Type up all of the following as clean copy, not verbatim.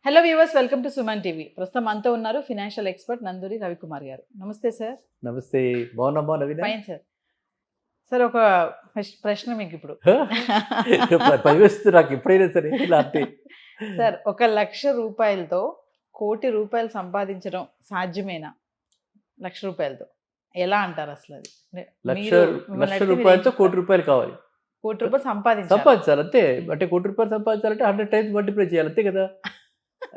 Hello viewers, welcome to Suman TV. ప్రస్తుతం మనతో ఉన్నారు ఫినాన్షియల్ ఎక్స్పర్ట్ నందూరి రవికుమార్ గారు. నమస్తే సార్. నమస్తే. బాగున్నామా నవీన? Fine sir. సార్ ఒక ప్రశ్న మీకు ఇప్పుడు. పనివేస్తుంది నాకు ఎప్పుడైనా సరే ఇలాంటి. సార్, 1,00,000 రూపాయలతో ₹1,00,00,000 సంపాదించడం సాధ్యమేనా? ₹1,00,000 ఎలా అంటారు అసలు? అది లక్ష రూపాయలతో ₹1,00,00,000 కావాలి. ₹1,00,00,000 సంపాదించాలి అంతే. అంటే ₹1,00,00,000 సంపాదించాలంటే 100 టైమ్స్ మల్టిప్లై చేయాలి, అంతే కదా?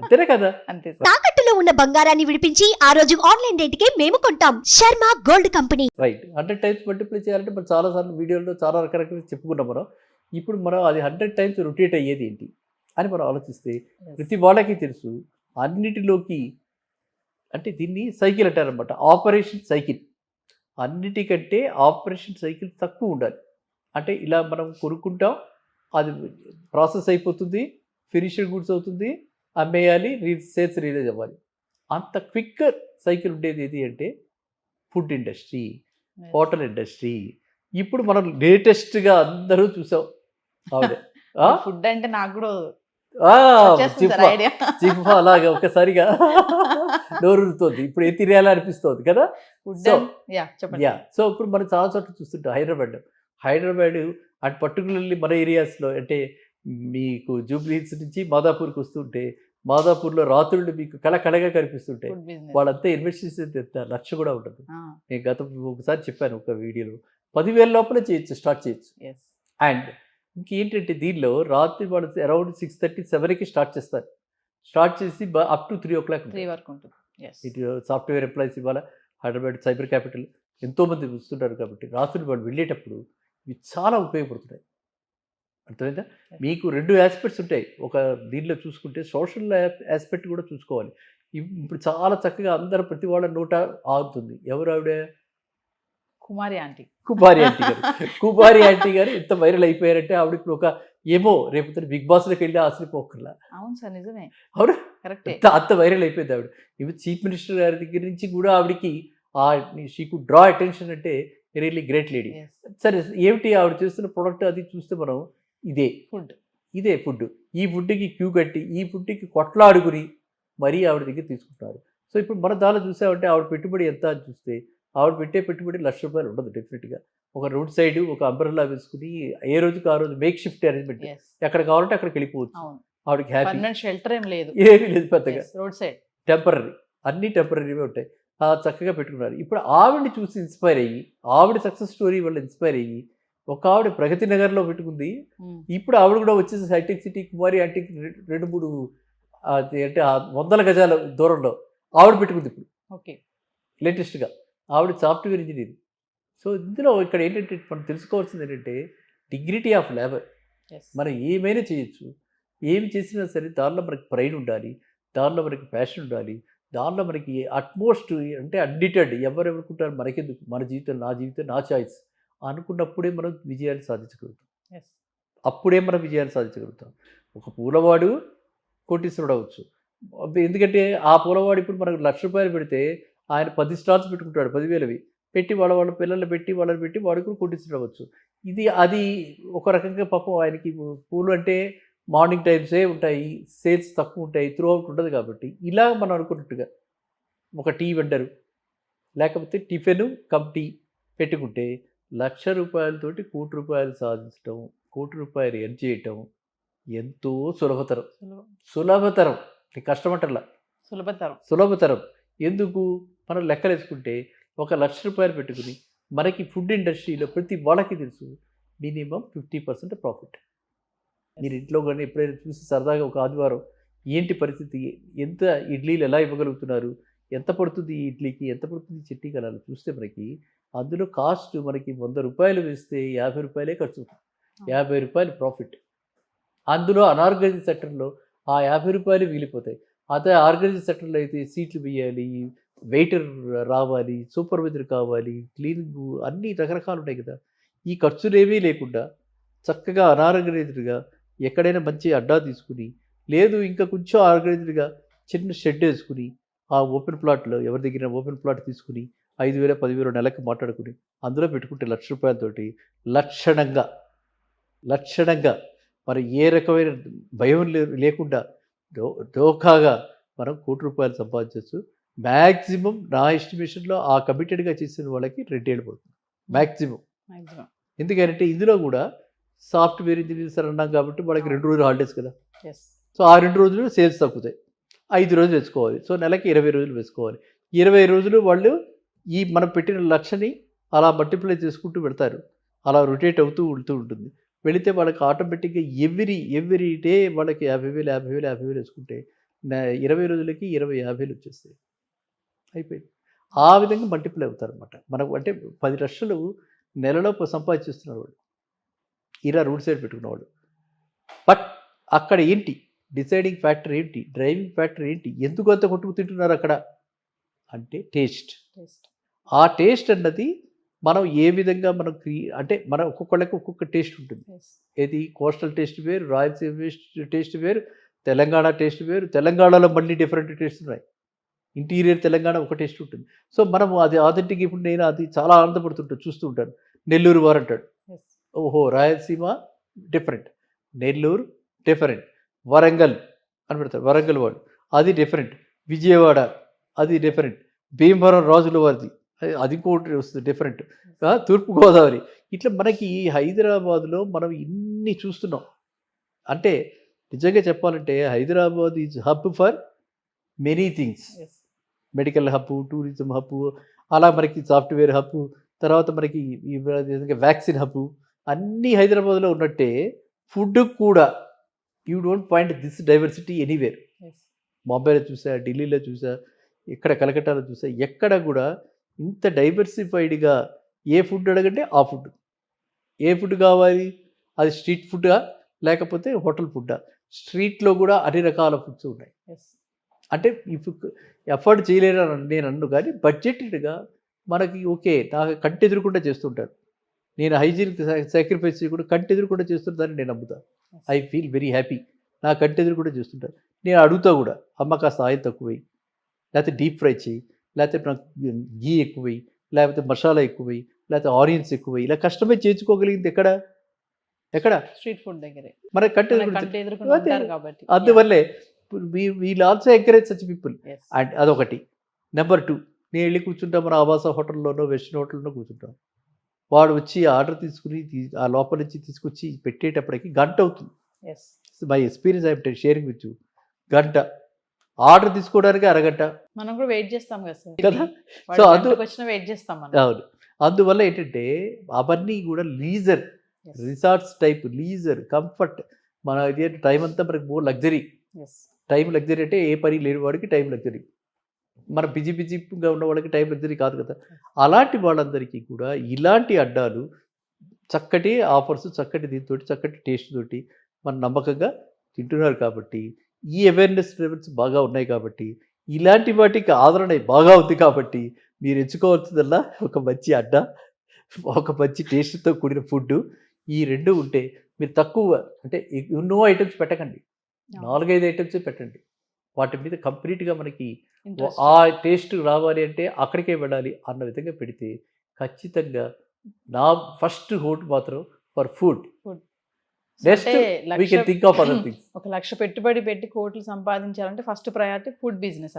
అంతేనే కదా? అంతే సార్. తాకట్టులో ఉన్న బంగారాన్ని విడిపించి ఆ రోజు ఆన్లైన్ రేటుకే మేము కొంటాం. Sharma gold company. Right. 100 times multiply చేయాలంటే మనం చాలా సార్లు వీడియోలో చాలా రకరకాల చెప్పుకున్నాం మనం. ఇప్పుడు మనం అది 100 టైమ్స్ రొటేట్ అయ్యేది ఏంటి అని మనం ఆలోచిస్తే ప్రతి వాళ్ళకి తెలుసు. అన్నిటిలోకి అంటే దీన్ని సైకిల్ అంటారనమాట, ఆపరేషన్ సైకిల్. అన్నిటికంటే ఆపరేషన్ సైకిల్ తక్కువ ఉండాలి. అంటే ఇలా మనం కొనుక్కుంటాం, అది ప్రాసెస్ అయిపోతుంది, ఫినిష్డ్ గుడ్స్ అవుతుంది, అమ్మేయాలి, సేల్స్ రిలీజ్ అవ్వాలి. అంత క్విక్ సైకిల్ ఉండేది ఏది అంటే ఫుడ్ ఇండస్ట్రీ, హోటల్ ఇండస్ట్రీ. ఇప్పుడు మనం లేటెస్ట్గా అందరూ చూసాం. ఆవిడ ఫుడ్ అంటే నాకు కూడా జిహ్వా అలాగా ఒకసారిగా నోరుతుంది. ఇప్పుడు ఏ తినేయాలి అనిపిస్తుంది కదా. సో ఇప్పుడు మనం చాలా చోట్ల చూస్తుంటాం. హైదరాబాద్ అండ్ పర్టికులర్లీ మన ఏరియాస్లో అంటే మీకు జూబ్లీ హిల్స్ నుంచి మాదాపూర్కి వస్తుంటే మాదాపూర్లో రాత్రులు మీకు కళగా కనిపిస్తుంటాయి. వాళ్ళంతా ఇన్వెస్ట్ చేసేది ఎంత లక్ష కూడా ఉంటుంది. నేను ఒకసారి చెప్పాను ఒక వీడియోలో, 10,000 లోపల చేయొచ్చు, స్టార్ట్ చేయొచ్చు. అండ్ ఇంకేంటంటే దీనిలో రాత్రి వాళ్ళు అరౌండ్ 6:30, 7కి స్టార్ట్ చేస్తారు. స్టార్ట్ చేసి అప్ టు 3 o'clock వరకు ఉంటుంది. ఇటు సాఫ్ట్వేర్ ఎంప్లాయీస్ ఇవాళ హైదరాబాద్ సైబర్ క్యాపిటల్ ఎంతోమంది వస్తుంటారు కాబట్టి రాత్రులు వాళ్ళు వెళ్ళేటప్పుడు ఇవి చాలా ఉపయోగపడుతున్నాయి. అర్థమైందా? మీకు 2 ఆస్పెక్ట్స్ ఉంటాయి. ఒక దీనిలో చూసుకుంటే సోషల్ ఆస్పెక్ట్ కూడా చూసుకోవాలి. ఇప్పుడు చాలా చక్కగా అందరూ ప్రతి వాళ్ళ నోట ఆగుతుంది. ఎవరు ఆవిడ? కుమారి ఆంటీ గారు ఎంత వైరల్ అయిపోయారంటే ఆవిడ ఇప్పుడు ఒక ఏమో రేపు బిగ్ బాస్లోకి వెళ్ళి ఆశ్రయిపోకర్లా. అవును సార్, నిజమే. అవును, కరెక్టే. అంత వైరల్ అయిపోయింది ఆవిడ. ఇవి చీఫ్ మినిస్టర్ గారి దగ్గర నుంచి కూడా ఆవిడకి షీ కుడ్ డ్రా అటెన్షన్. అంటే రియల్లీ గ్రేట్ లేడీ. సరే, ఏమిటి ఆవిడ చేస్తున్న ప్రోడక్ట్ అది చూస్తే మనం ఇదే ఫుడ్. ఈ ఫుడ్కి క్యూ కట్టి ఈ ఫుడ్కి కొట్లాడుకుని మరీ ఆవిడ దగ్గర తీసుకుంటున్నారు. సో ఇప్పుడు మన దానిలో చూసామంటే ఆవిడ పెట్టుబడి ఎంత అని చూస్తే ఆవిడ పెట్టే పెట్టుబడి ₹1,00,000 ఉండదు డెఫినెట్గా. ఒక రోడ్ సైడ్ ఒక అంబ్రెల్లా వేసుకుని ఏ రోజుకి ఆ రోజు మేక్ షిఫ్ట్ అరేంజ్మెంట్, ఎక్కడ కావాలంటే అక్కడికి వెళ్ళిపోవచ్చు. ఆవిడకి హ్యాపీ, షెల్టర్ ఏమీ లేదు పెద్దగా. రోడ్ సైడ్ టెంపరీ, అన్నీ టెంపరీవే ఉంటాయి. చక్కగా పెట్టుకున్నారు. ఇప్పుడు ఆవిడని చూసి ఇన్స్పైర్ అయ్యి, ఆవిడ సక్సెస్ స్టోరీ వల్ల ఇన్స్పైర్ అయ్యి ఒక ఆవిడ ప్రగతి నగర్లో పెట్టుకుంది. ఇప్పుడు ఆవిడ కూడా వచ్చేసి హైటెక్ సిటీ కుమారి అంటే 2-3 అంటే 100 గజాల దూరంలో ఆవిడ పెట్టుకుంది ఇప్పుడు. ఓకే, లేటెస్ట్గా ఆవిడ సాఫ్ట్వేర్ ఇంజనీర్. సో ఇందులో ఇక్కడ ఏంటంటే మనం తెలుసుకోవాల్సింది ఏంటంటే డిగ్నిటీ ఆఫ్ లేబర్. మనం ఏమైనా చేయొచ్చు, ఏమి చేసినా సరే దానిలో మనకి ప్రైడ్ ఉండాలి, దానిలో మనకి ప్యాషన్ ఉండాలి, దానిలో మనకి అట్మోస్ట్ అంటే అన్డిటెడ్ ఎవరెవరుకుంటారు మనకెందుకు, మన జీవితం నా జీవితం నా చాయిస్ అనుకున్నప్పుడే మనం విజయాలు సాధించగలుగుతాం. అప్పుడే మనం విజయాలు సాధించగలుగుతాం. ఒక పూలవాడు కోటీశ్వరుడు అవ్వచ్చు. ఎందుకంటే ఆ పూలవాడు ఇప్పుడు మనకు ₹1,00,000 పెడితే ఆయన 10 స్టాల్స్ పెట్టుకుంటాడు, 10,000 పెట్టి వాళ్ళ పిల్లల్ని పెట్టి వాళ్ళని పెట్టి వాడు కూడా కోటీశ్వరుడు అవ్వచ్చు. అది ఒక రకంగా పాపం ఆయనకి పూలు అంటే మార్నింగ్ టైమ్సే ఉంటాయి, సేల్స్ తక్కువ ఉంటాయి, త్రూ అవుట్ ఉండదు. కాబట్టి ఇలా మనం అనుకున్నట్టుగా ఒక టీ వెండరు లేకపోతే టిఫిన్ కమ్ టీ పెట్టుకుంటే ₹1,00,000 ₹1,00,00,000 సాధించడం, ₹1,00,00,000 ఎర్న్ చేయటం ఎంతో సులభతరం. కష్టమంటల్లా, సులభతరం. ఎందుకు? మనం లెక్కలు వేసుకుంటే ₹1,00,000 పెట్టుకుని మనకి ఫుడ్ ఇండస్ట్రీలో ప్రతి వాళ్ళకి తెలుసు మినిమం 50% ప్రాఫిట్. మీరు ఇంట్లో కానీ ఎప్పుడైనా చూసి సరదాగా ఒక ఆదివారం ఏంటి పరిస్థితి, ఎంత ఇడ్లీలు ఎలా ఇవ్వగలుగుతున్నారు, ఎంత పడుతుంది ఈ ఇడ్లీకి, ఎంత పడుతుంది చట్నీకి, అలా చూస్తే మనకి అందులో కాస్ట్ మనకి ₹100 వేస్తే ₹50 ఖర్చు అవుతుంది, ₹50 ప్రాఫిట్. అందులో అనార్గనైజ్డ్ సెక్టర్లో ఆ ₹50 మిగిలిపోతాయి. అదే ఆర్గనైజ్డ్ సెక్టర్లో అయితే సీట్లు వేయాలి, వెయిటర్ రావాలి, సూపర్వైజర్ కావాలి, క్లీనింగ్, అన్నీ రకరకాలు ఉంటాయి కదా. ఈ ఖర్చులేమీ లేకుండా చక్కగా అనార్గనైజ్డ్గా ఎక్కడైనా మంచి అడ్డా తీసుకుని, లేదు ఇంకా కొంచెం ఆర్గనైజ్డ్గా చిన్న షెడ్ వేసుకుని ఆ ఓపెన్ ప్లాట్లో ఎవరి దగ్గర ఓపెన్ ప్లాట్ తీసుకుని 5,000 10,000 నెలకి మాట్లాడుకుని అందులో పెట్టుకుంటే ₹1,00,000 లక్షణంగా మరి ఏ రకమైన భయం లేకుండా దోఖాగా మనం ₹1,00,00,000 సంపాదించవచ్చు. మ్యాక్సిమం నా ఎస్టిమేషన్లో ఆ కమిటెడ్గా చేసిన వాళ్ళకి 2 ఏళ్ళు పడుతుంది మ్యాక్సిమం. మాక్సిమం. ఎందుకంటే ఇందులో కూడా సాఫ్ట్వేర్ ఇంజనీర్స్ అని అన్నాం కాబట్టి వాళ్ళకి 2 రోజులు హాలిడేస్ కదా. ఎస్. సో ఆ 2 రోజులు సేల్స్ తగ్గుతాయి. 5 రోజులు వేసుకోవాలి. సో నెలకి 20 రోజులు వేసుకోవాలి. 20 రోజులు వాళ్ళు ఈ మనం పెట్టిన లక్ష్యని అలా మల్టిప్లై చేసుకుంటూ పెడతారు. అలా రొటేట్ అవుతూ ఉంటుంది. వెళితే వాళ్ళకి ఆటోమేటిక్గా ఎవ్రీ డే వాళ్ళకి 50,000 వేసుకుంటే 20 రోజులకి 50,000 వచ్చేస్తాయి. అయిపోయింది. ఆ విధంగా మల్టిప్లై అవుతారు అనమాట. మనకు అంటే 10 లక్షలు నెలలో సంపాదించేస్తున్నారు వాళ్ళు, ఇలా రోడ్ సైడ్ పెట్టుకున్నవాళ్ళు. బట్ అక్కడ ఏంటి డిసైడింగ్ ఫ్యాక్టర్ ఏంటి, డ్రైవింగ్ ఫ్యాక్టర్ ఏంటి, ఎందుకు అంత కొట్టుకు తింటున్నారు అక్కడ అంటే టేస్ట్. ఆ టేస్ట్ అన్నది మనం ఏ విధంగా మనం అంటే మన ఒక్కొక్కళ్ళకి ఒక్కొక్క టేస్ట్ ఉంటుంది. ఏది కోస్టల్ టేస్ట్ వేరు, రాయలసీమ టేస్ట్ వేరు, తెలంగాణ టేస్ట్ వేరు. తెలంగాణలో మళ్ళీ డిఫరెంట్ టేస్ట్ ఉన్నాయి. ఇంటీరియర్ తెలంగాణ ఒక టేస్ట్ ఉంటుంది. సో మనం అది ఆథెంటిక్. ఇప్పుడు నేను అది చాలా ఆనందపడుతుంటాను, చూస్తూ ఉంటాను. నెల్లూరు వారు అంటాడు, ఓహో రాయలసీమ డిఫరెంట్, నెల్లూరు డిఫరెంట్, వరంగల్ అని పెడతారు, వరంగల్ వాడు అది డిఫరెంట్, విజయవాడ అది డిఫరెంట్, భీమవరం రాజుల వారిది అది ఇంకోటి వస్తుంది డిఫరెంట్, తూర్పుగోదావరి. ఇట్లా మనకి ఈ హైదరాబాద్లో మనం ఇన్ని చూస్తున్నాం. అంటే నిజంగా చెప్పాలంటే Hyderabad is hub for many things. Medical hub, tourism hub, అలా మనకి సాఫ్ట్వేర్ హబ్బు, తర్వాత మనకి వ్యాక్సిన్ హబ్బు, అన్నీ హైదరాబాద్లో ఉన్నట్టే ఫుడ్ కూడా you don't find this diversity anywhere. బాంబేలో చూసా, ఢిల్లీలో చూసా, ఇక్కడ కలకట్టాలో చూసా, ఎక్కడ కూడా ఇంత డైవర్సిఫైడ్గా ఏ ఫుడ్ అడగంటే ఆ ఫుడ్. ఏ ఫుడ్ కావాలి, అది స్ట్రీట్ ఫుడ్డా లేకపోతే హోటల్ ఫుడ్డా. స్ట్రీట్లో కూడా అన్ని రకాల ఫుడ్స్ ఉన్నాయి. అంటే ఇప్పుడు ఎఫర్ట్ చేయలేరని నేను అన్ను, కానీ బడ్జెటెడ్గా మనకి ఓకే. నాకు కంటి ఎదురుకుండా చేస్తుంటారు. నేను హైజీన్ సాక్రిఫైస్ చేయకుండా కంటి ఎదురుకుండా చేస్తుంటానని నేను నమ్ముతాను. I feel very happy. నా కంటి ఎదురు కూడా చేస్తుంటారు. నేను అడుగుతా కూడా, అమ్మ కాస్త ఆయిల్ తక్కువై, లేకపోతే డీప్ ఫ్రై చేయి, లేకపోతే నాకు గీ ఎక్కువై, లేకపోతే మసాలా ఎక్కువై, లేకపోతే ఆనియన్స్ ఎక్కువై, ఇలా కస్టమైజ్ చేయించుకోగలిగింది ఎక్కడ స్ట్రీట్ ఫుడ్ దగ్గరే మన కంటి కాబట్టి. అందువల్లే we'll also encourage such people. And అదొకటి. నెంబర్ 2, నేను వెళ్ళి కూర్చుంటా మన ఆవాస హోటల్లోనో వెస్టర్న్ హోటల్లోనో కూర్చుంటాను. వాడు వచ్చి ఆర్డర్ తీసుకుని ఆ లోపల నుంచి తీసుకొచ్చి పెట్టేటప్పటికి గంట అవుతుంది. My experience I'm sharing with you. గంట ఆర్డర్ తీసుకోవడానికి అరగంట మనం కూడా వెయిట్ చేస్తాం కదా. సో వెయిట్ చేస్తాం. అవును. అందువల్ల ఏంటంటే అవన్నీ కూడా leisure resorts type, leisure comfort. మన ఇది టైం అంతా మనకి మోర్ లగ్జరీ. టైం లగ్జరీ అంటే ఏ పని లేని వాడికి టైం లగ్జరీ. మన బిజీగా ఉన్న వాళ్ళకి టైం లగ్జరీ కాదు కదా. అలాంటి వాళ్ళందరికీ కూడా ఇలాంటి అడ్డాలు, చక్కటి ఆఫర్స్, చక్కటి దీంతో, చక్కటి టేస్ట్ తోటి మన నమ్మకంగా తింటున్నారు కాబట్టి, ఈ అవేర్నెస్ లెవెల్స్ బాగా ఉన్నాయి కాబట్టి, ఇలాంటి వాటికి ఆదరణ బాగా ఉంది కాబట్టి, మీరు ఎంచుకోవాల్సిందల్లా ఒక మంచి అడ్డా, ఒక మంచి టేస్ట్తో కూడిన ఫుడ్. ఈ 2 ఉంటే మీరు తక్కువ అంటే ఎన్నో ఐటమ్స్ పెట్టకండి, 4-5 ఐటమ్స్ పెట్టండి. వాటి మీద కంప్లీట్గా మనకి ఆ టేస్ట్ రావాలి అంటే అక్కడికే వెళ్ళాలి అన్న విధంగా పెడితే ఖచ్చితంగా నా ఫస్ట్ హోట్ మాత్రం for food. Next we can think of other things. 1,00,000 పెట్టుబడి పెట్టి కోట్లు సంపాదించాలంటే first priority food business.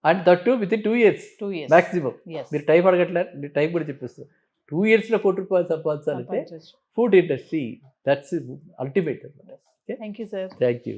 And that to with in 2 years maximum. మీరు టైం అడగట్లేదు, మీరు టైం కూడా చెప్పేస్తారు. 2 yearsలో ₹1,00,00,000 సంపాదించాలంటే food industry that's ultimate. Thank you sir. Thank you.